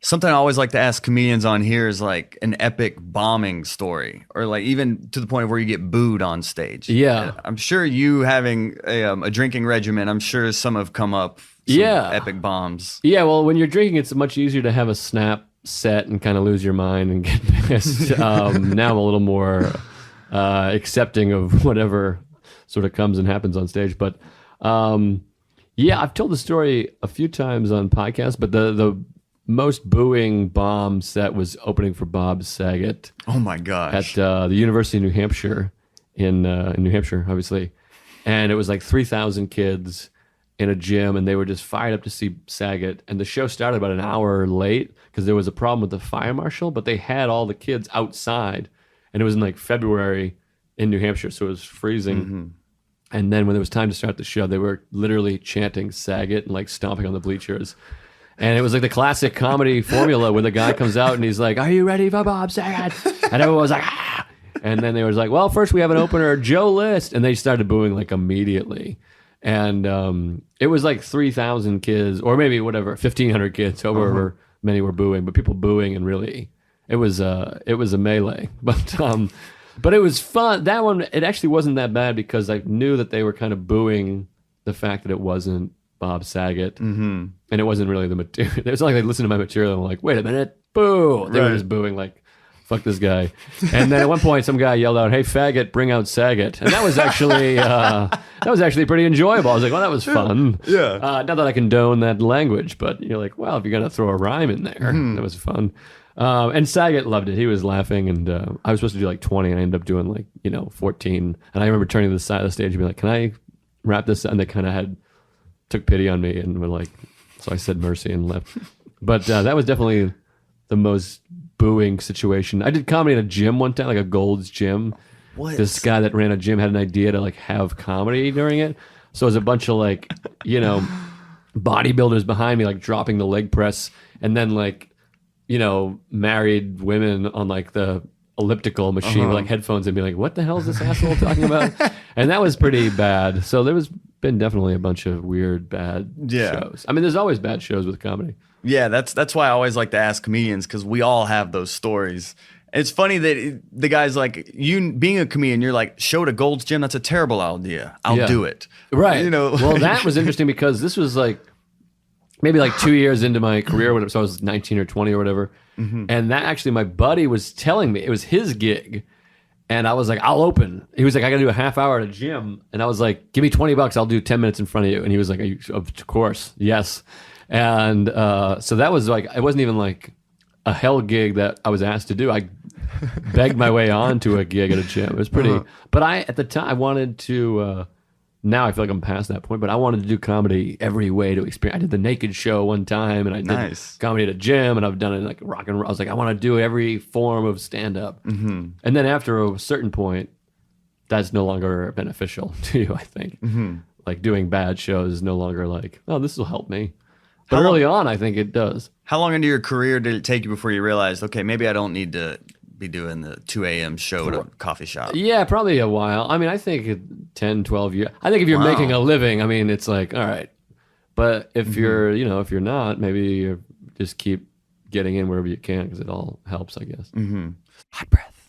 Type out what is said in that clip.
Something I always like to ask comedians on here is like an epic bombing story, or like even to the point where you get booed on stage. Yeah. I'm sure you having a drinking regimen, I'm sure some have come up, some epic bombs. Yeah, well, when you're drinking, it's much easier to have a snap set and kind of lose your mind and get pissed. Now I'm a little more accepting of whatever sort of comes and happens on stage. But yeah, I've told the story a few times on podcasts, but the most booing bomb set was opening for Bob Saget. Oh my gosh. At the University of New Hampshire, in New Hampshire, obviously. And it was like 3,000 kids in a gym, and they were just fired up to see Saget. And the show started about an hour late because there was a problem with the fire marshal, but they had all the kids outside, and it was in like February in New Hampshire, so it was freezing. Mm-hmm. And then when it was time to start the show, they were literally chanting Saget and like stomping on the bleachers. And it was like the classic comedy formula when the guy comes out and he's like, "Are you ready for Bob Saget?" And everyone was like, "Ah!" And then they was like, "Well, first we have an opener, Joe List." And they started booing like immediately. And it was like 3,000 kids, or maybe whatever, 1,500 kids, however many were booing, but people booing, and really, it was a melee. But it was fun. That one, it actually wasn't that bad because I knew that they were kind of booing the fact that it wasn't Bob Saget, and it wasn't really the material. It was like they listened to my material and were like, "Wait a minute, boo!" They were just booing like, "Fuck this guy." And then at one point, some guy yelled out, "Hey, faggot, bring out Saget," and that was actually pretty enjoyable. I was like, "Well, that was fun." Yeah. Not that I condone that language, but you're like, "Well, if you're gonna throw a rhyme in there, that was fun." And Saget loved it. He was laughing, and I was supposed to do like 20, and I ended up doing like 14. And I remember turning to the side of the stage and being like, "Can I wrap this?" And they kind of took pity on me and were like, so I said mercy and left. But that was definitely the most booing situation. I did comedy in a gym one time, like a Gold's Gym. What? This guy that ran a gym had an idea to like have comedy during it. So it was a bunch of like, bodybuilders behind me, like dropping the leg press, and then like, married women on like the elliptical machine with like headphones and be like, "What the hell is this asshole talking about?" And that was pretty bad. So there was been definitely a bunch of weird bad shows. I mean, there's always bad shows with comedy. Yeah, that's why I always like to ask comedians, because we all have those stories. It's funny that the guy's like, you being a comedian, you're like, "Show to Gold's Gym, that's a terrible idea. I'll do it." Right. Well, that was interesting because this was like maybe like 2 years into my career, so I was 19 or 20 or whatever. And that actually, my buddy was telling me, it was his gig. And I was like, "I'll open." He was like, "I got to do a half hour at a gym." And I was like, "Give me $20. I'll do 10 minutes in front of you." And he was like, "Of course, yes." And so that was like, it wasn't even like a hell gig that I was asked to do. I begged my way onto a gig at a gym. It was pretty, but at the time I wanted to, now I feel like I'm past that point, but I wanted to do comedy every way to experience. I did the Naked Show one time, and I did comedy at a gym, and I've done it like rock and roll. I was like, I want to do every form of stand-up. And then after a certain point, that's no longer beneficial to you, I think. Like doing bad shows is no longer like, "Oh, this will help me." But early on, I think it does. How long into your career did it take you before you realized, okay, maybe I don't need to be doing the 2 a.m. show at a coffee shop? Yeah, probably a while. I mean, I think 10, 12 years. I think if you're making a living, I mean, it's like, all right. But if you're, if you're not, maybe you just keep getting in wherever you can, because it all helps, I guess. Hot breath.